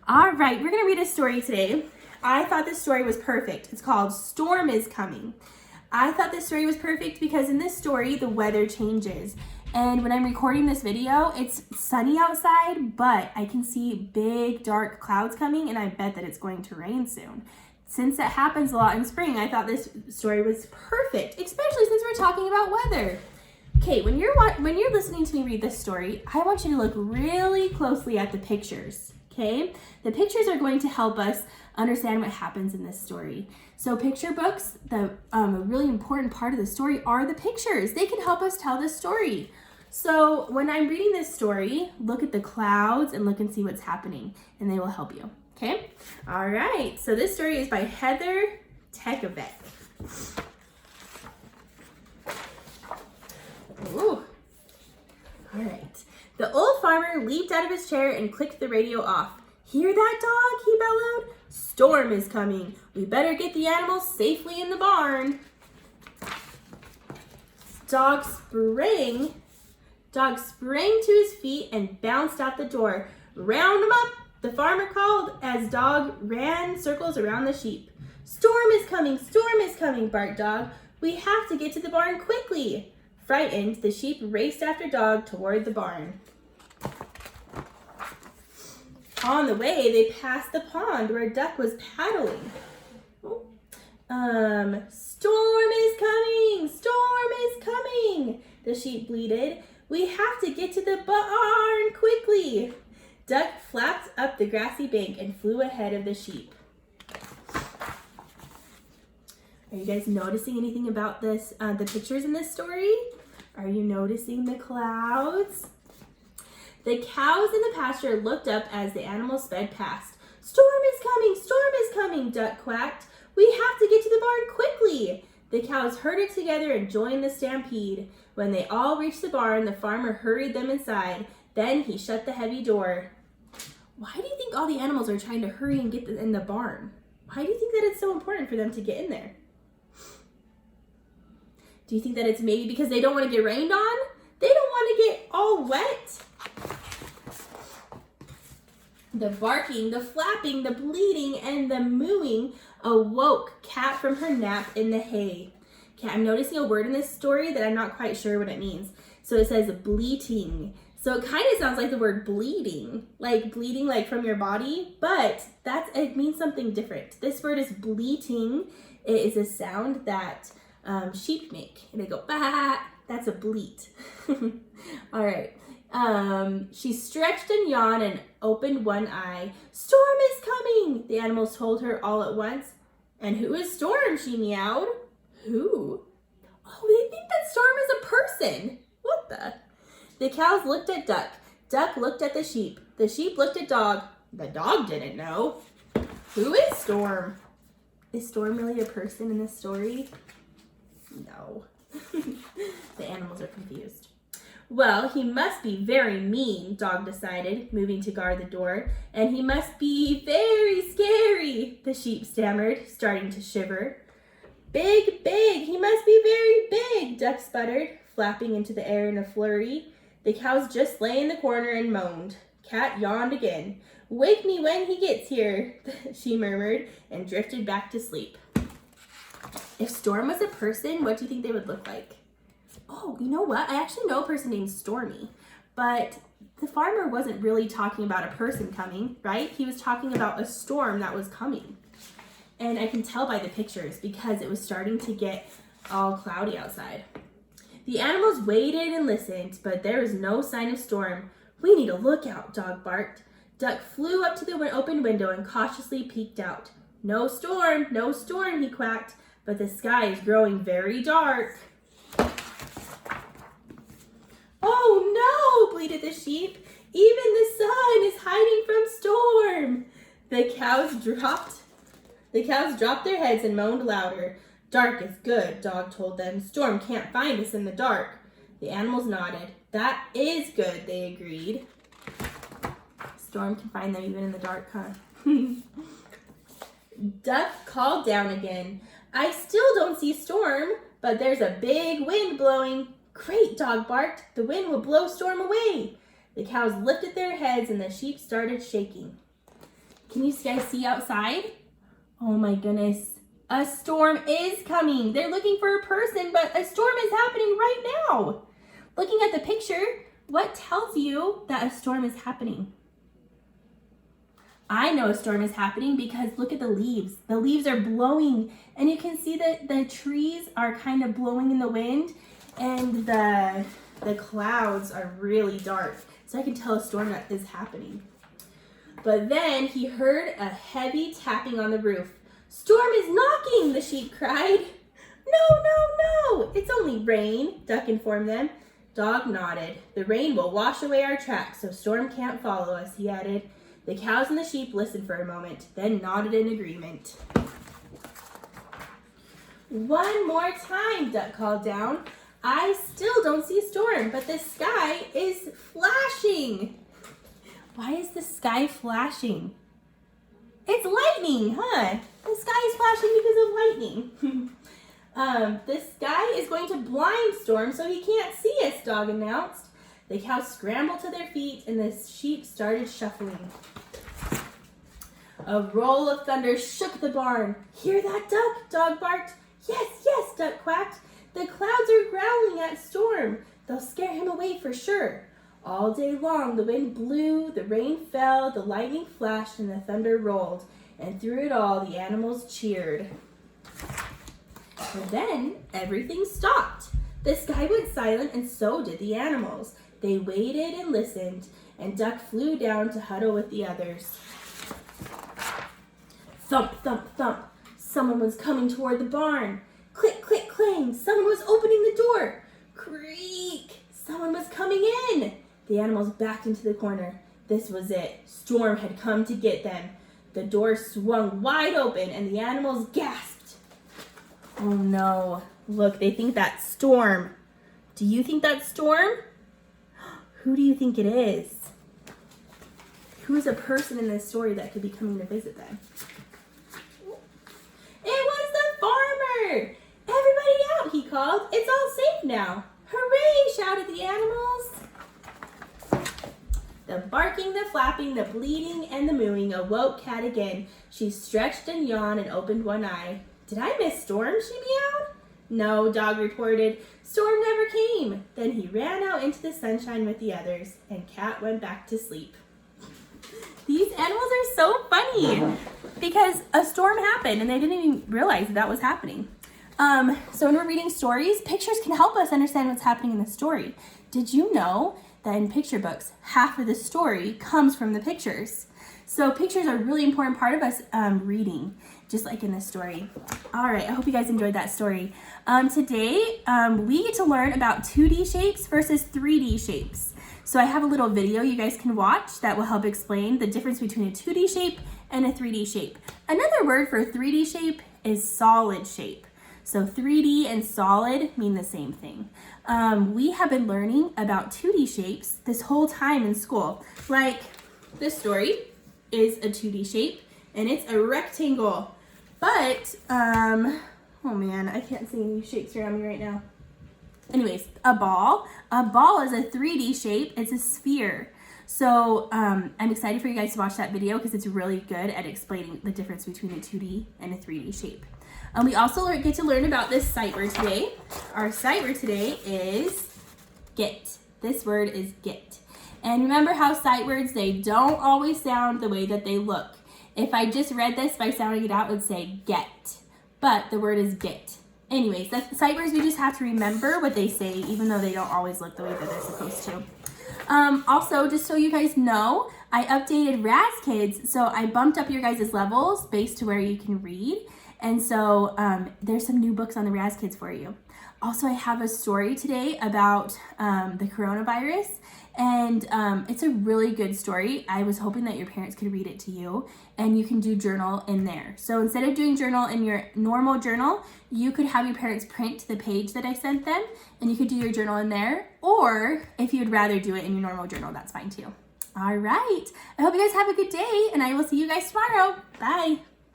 All right, we're gonna read a story today. I thought this story was perfect. It's called Storm is Coming. I thought this story was perfect because in this story, the weather changes. And when I'm recording this video, it's sunny outside, but I can see big dark clouds coming and I bet that it's going to rain soon. Since that happens a lot in spring, I thought this story was perfect, especially since we're talking about weather. Okay, when you're listening to me read this story, I want you to look really closely at the pictures, okay? The pictures are going to help us understand what happens in this story. So picture books, a really important part of the story are the pictures. They can help us tell the story. So when I'm reading this story, look at the clouds and look and see what's happening, and they will help you, okay? All right, so this story is by Heather Tekovec. Ooh. All right. The old farmer leaped out of his chair and clicked the radio off. Hear that, dog? He bellowed. Storm is coming. We better get the animals safely in the barn. Dog sprang to his feet and bounced out the door. Round 'em up, the farmer called as Dog ran circles around the sheep. Storm is coming, barked Dog. We have to get to the barn quickly. Frightened, the sheep raced after Dog toward the barn. On the way, they passed the pond where Duck was paddling. Storm is coming, the sheep bleated. We have to get to the barn quickly. Duck flapped up the grassy bank and flew ahead of the sheep. Are you guys noticing anything about this, the pictures in this story? Are you noticing the clouds? The cows in the pasture looked up as the animals sped past. Storm is coming, Duck quacked. We have to get to the barn quickly. The cows herded together and joined the stampede. When they all reached the barn, the farmer hurried them inside. Then he shut the heavy door. Why do you think all the animals are trying to hurry and get in the barn? Why do you think that it's so important for them to get in there? Do you think that it's maybe because they don't want to get rained on? They don't want to get all wet. The barking, the flapping, the bleating, and the mooing awoke Cat from her nap in the hay. Okay, I'm noticing a word in this story that I'm not quite sure what it means. So it says bleating. So it kind of sounds like the word bleeding like from your body, but it means something different. This word is bleating. It is a sound that sheep make, and they go bah. That's a bleat. All right. She stretched and yawned and opened one eye. Storm is coming, the animals told her all at once. And who is Storm? She meowed. Who? Oh, they think that Storm is a person. What the? The cows looked at Duck. Duck looked at the sheep. The sheep looked at Dog. The dog didn't know. Who is Storm? Is Storm really a person in this story? No. The animals are confused. Well, he must be very mean, Dog decided, moving to guard the door. And he must be very scary, the sheep stammered, starting to shiver. Big, he must be very big, Duck sputtered, flapping into the air in a flurry. The cows just lay in the corner and moaned. Cat yawned again. Wake me when he gets here, she murmured, and drifted back to sleep. If Storm was a person, what do you think they would look like? Oh, you know what? I actually know a person named Stormy, but the farmer wasn't really talking about a person coming, right? He was talking about a storm that was coming. And I can tell by the pictures because it was starting to get all cloudy outside. The animals waited and listened, but there was no sign of Storm. We need a lookout, Dog barked. Duck flew up to the open window and cautiously peeked out. No storm, he quacked, but the sky is growing very dark. Oh no, bleated the sheep. Even the sun is hiding from Storm. The cows dropped their heads and moaned louder. Dark is good, Dog told them. Storm can't find us in the dark. The animals nodded. That is good, they agreed. Storm can find them even in the dark, huh? Duck called down again. I still don't see Storm, but there's a big wind blowing. Great, Dog barked. The wind will blow Storm away. The cows lifted their heads and the sheep started shaking. Can you guys see outside? Oh my goodness. A storm is coming. They're looking for a person, but a storm is happening right now. Looking at the picture, what tells you that a storm is happening? I know a storm is happening because look at the leaves. The leaves are blowing, and you can see that the trees are kind of blowing in the wind, and the clouds are really dark. So I can tell a storm is happening. But then he heard a heavy tapping on the roof. "Storm is knocking," the sheep cried. "No, no, no, it's only rain," Duck informed them. Dog nodded. "The rain will wash away our tracks, so storm can't follow us," he added. The cows and the sheep listened for a moment, then nodded in agreement. "One more time," Duck called down. "I still don't see a storm, but the sky is flashing." Why is the sky flashing? It's lightning, huh? The sky is flashing because of lightning. The sky is going to blind Storm so he can't see us, Dog announced. The cows scrambled to their feet and the sheep started shuffling. A roll of thunder shook the barn. "Hear that, Duck?" Dog barked. "Yes, yes," Duck quacked. "The clouds are growling at Storm. They'll scare him away for sure." All day long the wind blew, the rain fell, the lightning flashed, and the thunder rolled. And through it all the animals cheered. But then everything stopped. The sky went silent and so did the animals. They waited and listened, and Duck flew down to huddle with the others. Thump, thump, thump. Someone was coming toward the barn. Click, click, clang. Someone was opening the door. Creak. Someone was coming in. The animals backed into the corner. This was it. Storm had come to get them. The door swung wide open and the animals gasped. Oh no. Look, they think that's Storm. Do you think that's Storm? Who do you think it is? Who's a person in this story that could be coming to visit them? It was the farmer! Everybody out, he called. It's all safe now. Hooray, shouted the animals. The barking, the flapping, the bleating, and the mooing awoke Cat again. She stretched and yawned and opened one eye. "Did I miss Storm?" she meowed. "No," Dog reported. "Storm never came." Then he ran out into the sunshine with the others, and Cat went back to sleep. These animals are so funny because a storm happened and they didn't even realize that was happening. So when we're reading stories, pictures can help us understand what's happening in the story. Did you know that in picture books, half of the story comes from the pictures? So pictures are a really important part of us reading, just like in this story. All right, I hope you guys enjoyed that story. Today, we get to learn about 2D shapes versus 3D shapes. So I have a little video you guys can watch that will help explain the difference between a 2D shape and a 3D shape. Another word for 3D shape is solid shape. So 3D and solid mean the same thing. We have been learning about 2D shapes this whole time in school. Like this story is a 2D shape and it's a rectangle. But, oh man, I can't see any shapes around me right now. Anyways, a ball is a 3D shape. It's a sphere. So I'm excited for you guys to watch that video because it's really good at explaining the difference between a 2D and a 3D shape. We also get to learn about this sight word today. Our sight word today is get. This word is get. And remember how sight words, they don't always sound the way that they look. If I just read this by sounding it out, it would say get. But the word is get. Anyways, that's sight words, we just have to remember what they say, even though they don't always look the way that they're supposed to. Also, just so you guys know, I updated Raz Kids, so I bumped up your guys' levels based to where you can read. And so there's some new books on the Raz Kids for you. Also, I have a story today about the coronavirus, and it's a really good story. I was hoping that your parents could read it to you, and you can do journal in there. So instead of doing journal in your normal journal, you could have your parents print the page that I sent them, and you could do your journal in there, or if you'd rather do it in your normal journal, that's fine too. All right, I hope you guys have a good day, and I will see you guys tomorrow. Bye.